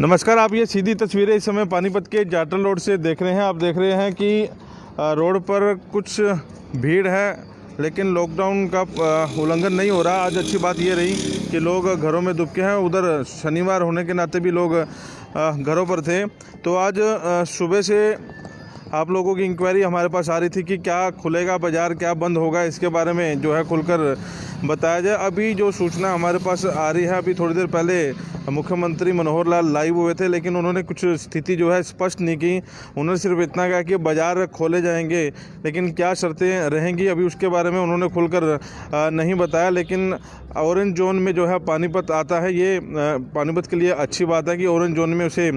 नमस्कार। आप ये सीधी तस्वीरें इस समय पानीपत के जाटल रोड से देख रहे हैं। आप देख रहे हैं कि रोड पर कुछ भीड़ है, लेकिन लॉकडाउन का उल्लंघन नहीं हो रहा। आज अच्छी बात ये रही कि लोग घरों में दुबके हैं। उधर शनिवार होने के नाते भी लोग घरों पर थे। तो आज सुबह से आप लोगों की इंक्वायरी हमारे पास आ रही थी कि क्या खुलेगा बाज़ार, क्या बंद होगा, इसके बारे में जो है खुलकर बताया जाए। अभी जो सूचना हमारे पास आ रही है, अभी थोड़ी देर पहले मुख्यमंत्री मनोहर लाल लाइव हुए थे, लेकिन उन्होंने कुछ स्थिति जो है स्पष्ट नहीं की। उन्होंने सिर्फ इतना कहा कि बाज़ार खोले जाएंगे, लेकिन क्या शर्तें रहेंगी अभी उसके बारे में उन्होंने खुलकर नहीं बताया। लेकिन ऑरेंज जोन में जो है पानीपत आता है, ये पानीपत के लिए अच्छी बात है कि ऑरेंज जोन में उसे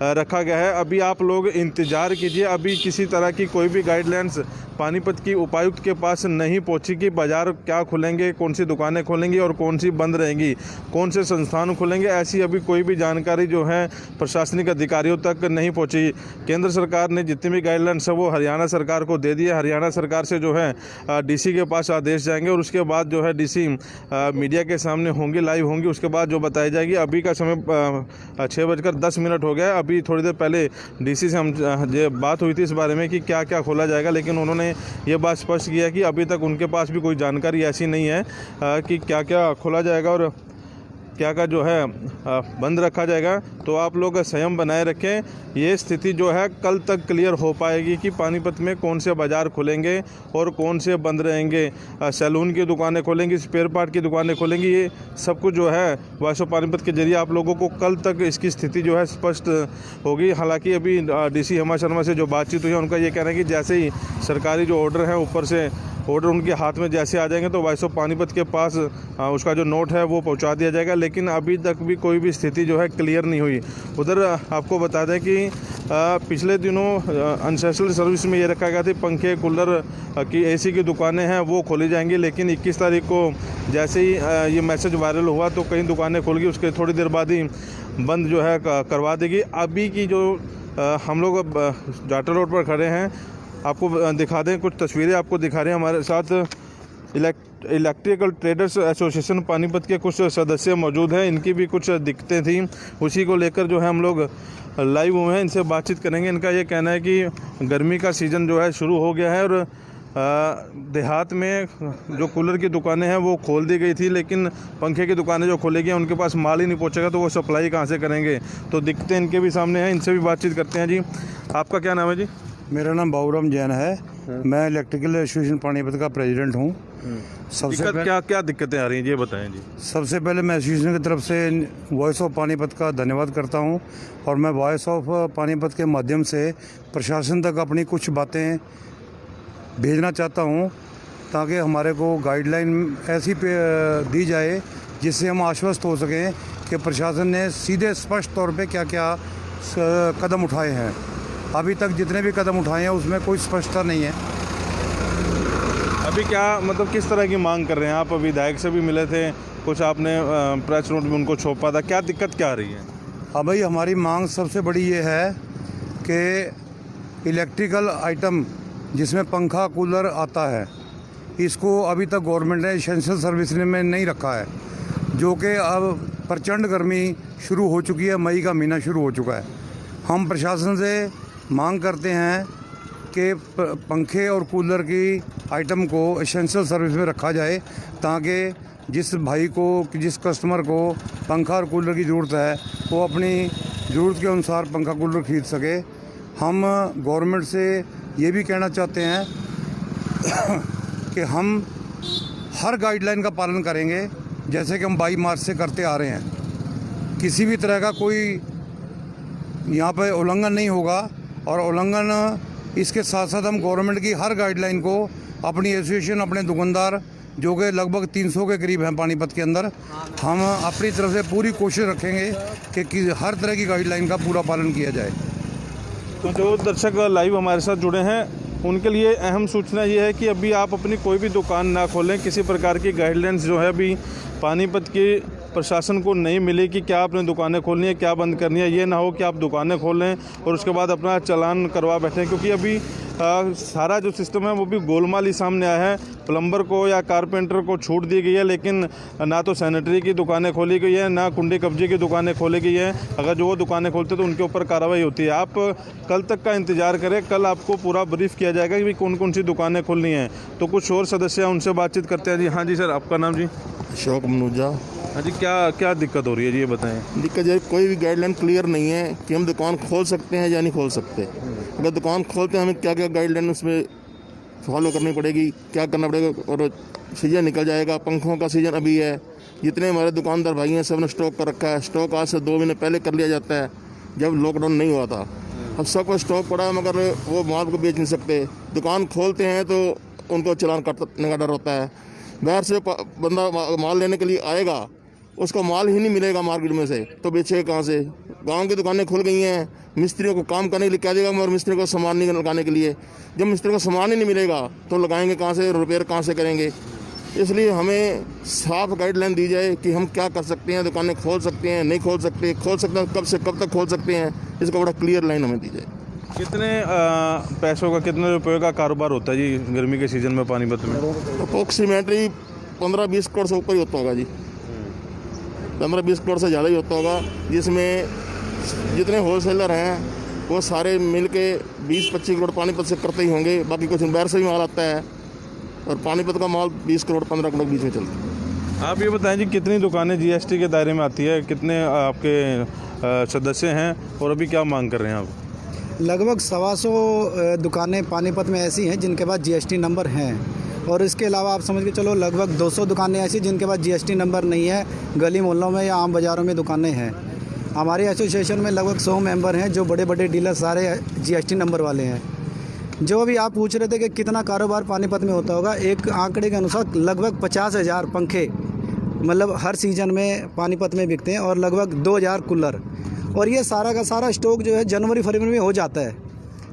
रखा गया है। अभी आप लोग इंतज़ार कीजिए। अभी किसी तरह की कोई भी गाइडलाइंस पानीपत की उपायुक्त के पास नहीं पहुंची कि बाज़ार क्या खुलेंगे, कौन सी दुकानें खुलेंगी और कौन सी बंद रहेंगी, कौन से संस्थान खुलेंगे, ऐसी अभी कोई भी जानकारी जो है प्रशासनिक अधिकारियों तक नहीं पहुंची। केंद्र सरकार ने जितनी भी गाइडलाइंस है वो हरियाणा सरकार को दे दी है। हरियाणा सरकार से जो है डीसी के पास आदेश जाएंगे और उसके बाद जो है डीसी मीडिया के सामने होंगी, लाइव होंगी। उसके बाद जो बताई जाएगी। अभी का समय 6:10 हो गया। अभी थोड़ी देर पहले डीसी से हम बात हुई थी इस बारे में कि क्या क्या खोला जाएगा, लेकिन उन्होंने ये बात स्पष्ट किया कि अभी तक उनके पास भी कोई जानकारी ऐसी नहीं है कि क्या क्या खोला जाएगा और क्या क्या जो है बंद रखा जाएगा। तो आप लोग संयम बनाए रखें। ये स्थिति जो है कल तक क्लियर हो पाएगी कि पानीपत में कौन से बाज़ार खुलेंगे और कौन से बंद रहेंगे। सैलून की दुकानें खोलेंगी, स्पेयर पार्ट की दुकानें खोलेंगी, ये सब कुछ जो है वॉइस ऑफ पानीपत के जरिए आप लोगों को कल तक इसकी स्थिति जो है स्पष्ट होगी। हालांकि अभी डीसी हेमा शर्मा से जो बातचीत हुई है, उनका ये कहना है कि जैसे ही सरकारी जो ऑर्डर है, ऊपर से ऑर्डर उनके हाथ में जैसे आ जाएंगे तो वॉइस ऑफ पानीपत के पास उसका जो नोट है वो पहुंचा दिया जाएगा। लेकिन अभी तक भी कोई भी स्थिति जो है क्लियर नहीं हुई। उधर आपको बता दें कि पिछले दिनों अनसेसनल सर्विस में ये रखा गया था पंखे, कूलर की, एसी की दुकानें हैं वो खोली जाएंगी। लेकिन 21 तारीख को जैसे ही ये मैसेज वायरल हुआ तो कई दुकानें खुल गई, उसके थोड़ी देर बाद ही बंद जो है करवा देगी। अभी की जो हम लोग जाटल रोड पर खड़े हैं, आपको दिखा दें, कुछ तस्वीरें आपको दिखा रहे हैं। हमारे साथ इलेक्ट्रिकल ट्रेडर्स एसोसिएशन पानीपत के कुछ सदस्य मौजूद हैं। इनकी भी कुछ दिक्कतें थी, उसी को लेकर जो है हम लोग लाइव हुए हैं, इनसे बातचीत करेंगे। इनका ये कहना है कि गर्मी का सीज़न जो है शुरू हो गया है और देहात में जो कूलर की दुकानें हैं वो खोल दी गई थी, लेकिन पंखे की दुकानें जो खोलेगी उनके पास माल ही नहीं पहुंचेगा, तो वो सप्लाई कहाँ से करेंगे। तो दिक्कतें इनके भी सामने हैं, इनसे भी बातचीत करते हैं। जी, आपका क्या नाम है? जी, मेरा नाम बाबूराम जैन है। मैं इलेक्ट्रिकल एसोसिएशन पानीपत का प्रेसिडेंट हूँ। सबसे क्या दिक्कतें आ रही हैं ये बताएं। जी, सबसे पहले मैं एसोसिएशन की तरफ से वॉइस ऑफ पानीपत का धन्यवाद करता हूँ और मैं वॉइस ऑफ पानीपत के माध्यम से प्रशासन तक अपनी कुछ बातें भेजना चाहता हूँ, ताकि हमारे को गाइडलाइन ऐसी दी जाए जिससे हम आश्वस्त हो सकें कि प्रशासन ने सीधे स्पष्ट तौर पे क्या क्या कदम उठाए हैं। अभी तक जितने भी कदम उठाए हैं उसमें कोई स्पष्टता नहीं है। अभी क्या मतलब किस तरह की मांग कर रहे हैं आप? विधायक से भी मिले थे, कुछ आपने प्रेस नोट में उनको सौंपा था, क्या दिक्कत क्या आ रही है? अब भाई हमारी मांग सबसे बड़ी ये है कि इलेक्ट्रिकल आइटम जिसमें पंखा कूलर आता है, इसको अभी तक गवर्नमेंट ने एसेंशियल सर्विस में नहीं रखा है, जो कि अब प्रचंड गर्मी शुरू हो चुकी है, मई का महीना शुरू हो चुका है। हम प्रशासन से मांग करते हैं कि पंखे और कूलर की आइटम को एसेंशियल सर्विस में रखा जाए, ताकि जिस भाई को, जिस कस्टमर को पंखा और कूलर की ज़रूरत है वो अपनी ज़रूरत के अनुसार पंखा कूलर खरीद सके। हम गवर्नमेंट से ये भी कहना चाहते हैं कि हम हर गाइडलाइन का पालन करेंगे, जैसे कि हम 22 मार्च से करते आ रहे हैं। किसी भी तरह का कोई यहाँ पे उल्लंघन नहीं होगा और उल्लंघन इसके साथ साथ हम गवर्नमेंट की हर गाइडलाइन को अपनी एसोसिएशन, अपने दुकानदार जो कि लगभग 300 के करीब हैं पानीपत के अंदर, हम अपनी तरफ से पूरी कोशिश रखेंगे कि हर तरह की गाइडलाइन का पूरा पालन किया जाए। तो जो दर्शक लाइव हमारे साथ जुड़े हैं उनके लिए अहम सूचना ये है कि अभी आप अपनी कोई भी दुकान ना खोलें। किसी प्रकार की गाइडलाइंस जो है अभी पानीपत की प्रशासन को नहीं मिली कि क्या आपने दुकानें खोलनी है, क्या बंद करनी है। ये ना हो कि आप दुकानें खोल लें और उसके बाद अपना चालान करवा बैठें, क्योंकि अभी सारा जो सिस्टम है वो भी गोलमाल ही सामने आया है। प्लम्बर को या कारपेंटर को छूट दी गई है, लेकिन ना तो सैनिटरी की दुकानें खोली गई है, ना कुंडी कब्जे की दुकानें खोली गई है। अगर जो वो दुकानें खोलते तो उनके ऊपर कार्रवाई होती है। आप कल तक का इंतज़ार करें, कल आपको पूरा ब्रीफ किया जाएगा कि कौन कौन सी दुकानें खोलनी हैं। तो कुछ और सदस्य हैं, उनसे बातचीत करते हैं। जी हाँ जी सर, आपका नाम जी? अशोक मनुजा। हाँ जी, क्या क्या दिक्कत हो रही है जी, ये बताएं। दिक्कत है कोई भी गाइडलाइन क्लियर नहीं है कि हम दुकान खोल सकते हैं या नहीं खोल सकते। अगर दुकान खोलते हैं हमें क्या क्या गाइडलाइन उसमें फॉलो करनी पड़ेगी, क्या करना पड़ेगा। और सीजन निकल जाएगा, पंखों का सीजन अभी है। जितने हमारे दुकानदार भाई हैं सब ने स्टॉक कर रखा है। स्टॉक आज से 2 महीने पहले कर लिया जाता है, जब लॉकडाउन नहीं हुआ था। अब सबको स्टॉक पड़ा है, मगर वो माल को बेच नहीं सकते। दुकान खोलते हैं तो उनको चालान काटने का डर होता है। बाहर से बंदा माल लेने के लिए आएगा, उसको माल ही नहीं मिलेगा मार्केट में से, तो बेचेगा कहाँ से। गांव की दुकानें खुल गई हैं, मिस्त्रियों को काम करने के लिए क्या देगा, मगर मिस्त्री को सामान नहीं लगाने के लिए। जब मिस्त्री को सामान ही नहीं मिलेगा तो लगाएंगे कहाँ से, रिपेयर कहाँ से करेंगे। इसलिए हमें साफ गाइडलाइन दी जाए कि हम क्या कर सकते हैं, दुकानें खोल सकते हैं, नहीं खोल सकते, खोल सकते हैं कब से कब तक खोल सकते हैं, इसका बड़ा क्लियर लाइन हमें दी जाए। कितने पैसों का, कितने रुपए का कारोबार होता है जी गर्मी के सीज़न में पानीपत में? अप्रोक्सीमेटली 15-20 करोड़ से ऊपर ही होता होगा जी। 15-20 करोड़ से ज़्यादा ही होता होगा, जिसमें जितने होलसेलर हैं वो सारे मिल के 20-25 करोड़ पानीपत से करते ही होंगे। बाकी कुछ बाहर से भी माल आता है, और पानीपत का माल 20 करोड़ 15 करोड़ के बीच में चलता है। आप ये बताएं जी, कितनी दुकानें जीएसटी के दायरे में आती है, कितने आपके सदस्य हैं और अभी क्या मांग कर रहे हैं आप? लगभग 125 दुकानें पानीपत में ऐसी हैं जिनके पास जीएसटी नंबर हैं, और इसके अलावा आप समझ के चलो लगभग 200 दुकानें ऐसी जिनके पास जीएसटी नंबर नहीं है। गली मोहल्लों में या आम बाज़ारों में दुकानें हैं। हमारी एसोसिएशन में लगभग 100 मेंबर हैं, जो बड़े बड़े डीलर सारे जीएसटी नंबर वाले हैं। जो अभी आप पूछ रहे थे कि कितना कारोबार पानीपत में होता होगा, एक आंकड़े के अनुसार लगभग 50,000 पंखे मतलब हर सीज़न में पानीपत में बिकते हैं, और लगभग 2,000 कूलर। और ये सारा का सारा स्टॉक जो है जनवरी फरवरी में हो जाता है।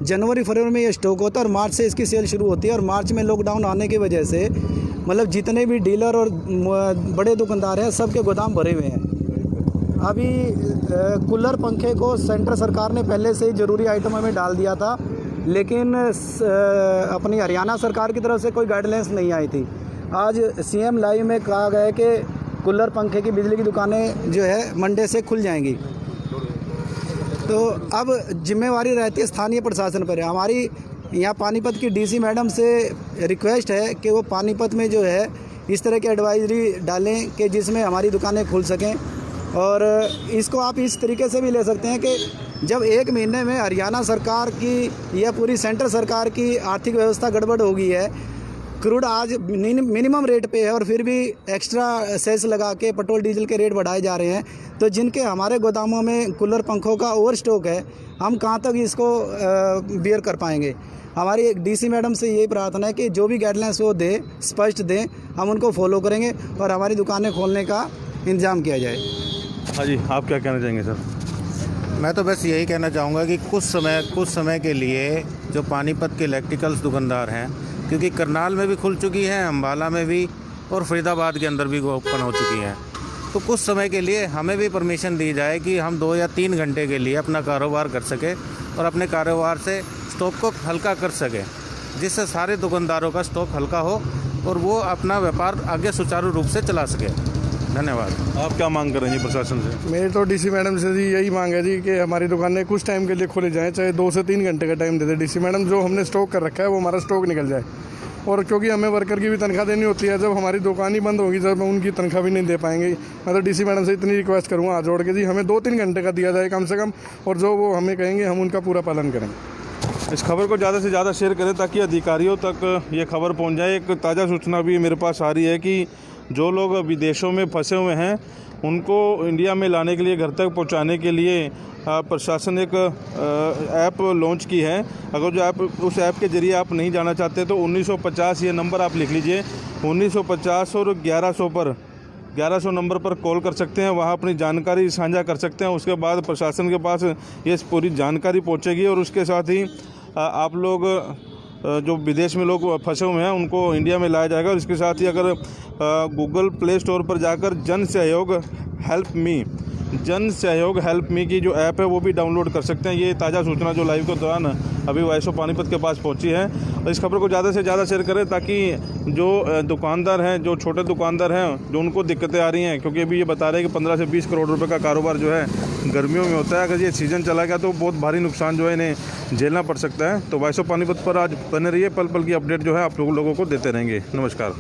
जनवरी फरवरी में ये स्टॉक होता है, और मार्च से इसकी सेल शुरू होती है। और मार्च में लॉकडाउन आने की वजह से मतलब जितने भी डीलर और बड़े दुकानदार हैं सबके गोदाम भरे हुए हैं। अभी कूलर पंखे को सेंट्रल सरकार ने पहले से ही ज़रूरी आइटमों में डाल दिया था, लेकिन अपनी हरियाणा सरकार की तरफ से कोई गाइडलाइंस नहीं आई थी। आज सीएम लाइव में कहा गया है कि कूलर पंखे की बिजली की दुकानें जो है मंडे से खुल जाएंगी। तो अब जिम्मेवारी रहती है स्थानीय प्रशासन पर। हमारी यहाँ पानीपत की डीसी मैडम से रिक्वेस्ट है कि वो पानीपत में जो है इस तरह की एडवाइजरी डालें कि जिसमें हमारी दुकानें खुल सकें। और इसको आप इस तरीके से भी ले सकते हैं कि जब 1 महीने में हरियाणा सरकार की या पूरी सेंट्रल सरकार की आर्थिक व्यवस्था गड़बड़ हो गई है, क्रूड आज मिनिमम रेट पे है, और फिर भी एक्स्ट्रा सेस लगा के पेट्रोल डीजल के रेट बढ़ाए जा रहे हैं, तो जिनके हमारे गोदामों में कूलर पंखों का ओवर स्टॉक है, हम कहाँ तक इसको बियर कर पाएंगे। हमारी एक डीसी मैडम से यही प्रार्थना है कि जो भी गाइडलाइंस वो दे, स्पष्ट दें, हम उनको फॉलो करेंगे और हमारी दुकानें खोलने का इंतजाम किया जाए। हाँ जी, आप क्या कहना चाहेंगे सर? मैं तो बस यही कहना चाहूँगा कि कुछ समय के लिए जो पानीपत के इलेक्ट्रिकल्स दुकानदार हैं, क्योंकि करनाल में भी खुल चुकी हैं, अम्बाला में भी, और फरीदाबाद के अंदर भी ओपन हो चुकी हैं, तो कुछ समय के लिए हमें भी परमिशन दी जाए कि हम 2 या 3 घंटे के लिए अपना कारोबार कर सकें और अपने कारोबार से स्टॉक को हल्का कर सकें, जिससे सारे दुकानदारों का स्टॉक हल्का हो और वो अपना व्यापार आगे सुचारू रूप से चला सके। धन्यवाद। आप क्या मांग कर रहे हैं जी प्रशासन से? मेरी तो डीसी मैडम से जी यही मांग है जी कि हमारी दुकानें कुछ टाइम के लिए खोले जाएं, चाहे 2 से 3 घंटे का टाइम दे दे डीसी मैडम। जो हमने स्टॉक कर रखा है वो हमारा स्टॉक निकल जाए। और क्योंकि हमें वर्कर की भी तनख्वाह देनी होती है, जब हमारी दुकान ही बंद होगी, जब उनकी तनख्वाह भी नहीं दे पाएंगे। मैं तो डीसी मैडम से इतनी रिक्वेस्ट करूँगा हाथ जोड़ के जी, हमें 2-3 घंटे का दिया जाए कम से कम, और जो वो हमें कहेंगे हम उनका पूरा पालन करेंगे। इस खबर को ज़्यादा से ज़्यादा शेयर करें ताकि अधिकारियों तक ये खबर पहुंच जाए। एक ताज़ा सूचना भी मेरे पास आ रही है कि जो लोग विदेशों में फंसे हुए हैं उनको इंडिया में लाने के लिए, घर तक पहुंचाने के लिए प्रशासन एक ऐप लॉन्च की है। अगर जो ऐप, उस ऐप के ज़रिए आप नहीं जाना चाहते तो 1950 ये नंबर आप लिख लीजिए। 1950 और 1100 नंबर पर कॉल कर सकते हैं। वहाँ अपनी जानकारी साझा कर सकते हैं। उसके बाद प्रशासन के पास ये पूरी जानकारी पहुँचेगी, और उसके साथ ही आप लोग जो विदेश में लोग फंसे हुए हैं उनको इंडिया में लाया जाएगा। और इसके साथ ही अगर गूगल प्ले स्टोर पर जाकर जन सहयोग हेल्प मी की जो ऐप है वो भी डाउनलोड कर सकते हैं। ये ताज़ा सूचना जो लाइव के दौरान अभी वाइसो पानीपत के पास पहुंची है। और इस खबर को ज़्यादा से ज़्यादा शेयर करें ताकि जो दुकानदार हैं, जो छोटे दुकानदार हैं, जो उनको दिक्कतें आ रही हैं, क्योंकि अभी ये बता रहे हैं कि 15 से 20 करोड़ रुपए का कारोबार जो है गर्मियों में होता है। अगर ये सीज़न चला गया तो बहुत भारी नुकसान जो है इन्हें झेलना पड़ सकता है। तो वाइसो पानीपत पर आज बने रहिए, पल पल की अपडेट जो है आप लोगों को देते रहेंगे। नमस्कार।